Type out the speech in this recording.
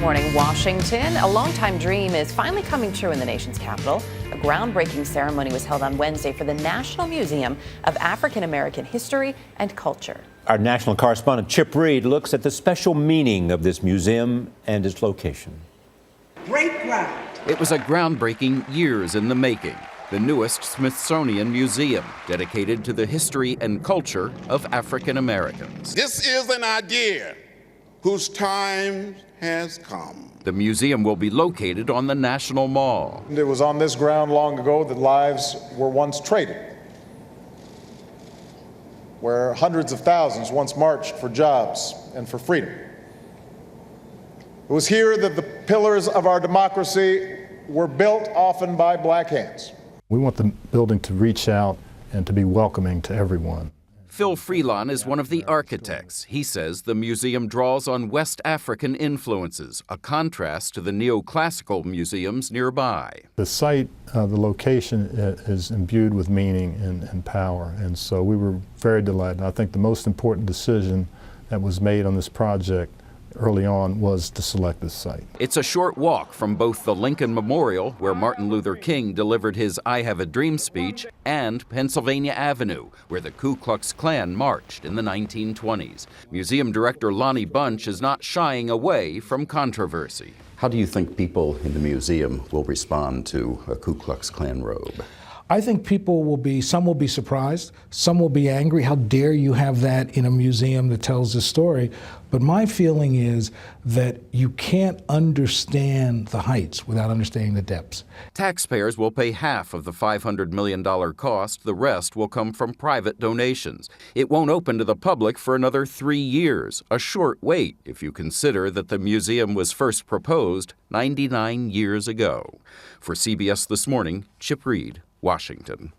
Morning, Washington. A longtime dream is finally coming true in the nation's capital. A groundbreaking ceremony was held on Wednesday for the National Museum of African American History and Culture. Our national correspondent Chip Reid looks at the special meaning of this museum and its location. Great ground. It was a groundbreaking years in the making. The newest Smithsonian Museum, dedicated to the history and culture of African Americans. This is an idea whose time has come. The museum will be located on the National Mall. It was on this ground long ago that lives were once traded, where hundreds of thousands once marched for jobs and for freedom. It was here that the pillars of our democracy were built, often by black hands. We want the building to reach out and to be welcoming to everyone. Phil Freelon is one of the architects. He says the museum draws on West African influences, a contrast to the neoclassical museums nearby. The site, the location is imbued with meaning and power, and so we were very delighted. I think the most important decision that was made on this project early on was to select this site. It's a short walk from both the Lincoln Memorial, where Martin Luther King delivered his I Have a Dream speech, and Pennsylvania Avenue, where the Ku Klux Klan marched in the 1920s. Museum director Lonnie Bunch is not shying away from controversy. How do you think people in the museum will respond to a Ku Klux Klan robe? I think some will be surprised, some will be angry. How dare you have that in a museum that tells this story? But my feeling is that you can't understand the heights without understanding the depths. Taxpayers will pay half of the $500 million cost. The rest will come from private donations. It won't open to the public for another 3 years, a short wait if you consider that the museum was first proposed 99 years ago. For CBS This Morning, Chip Reid, Washington.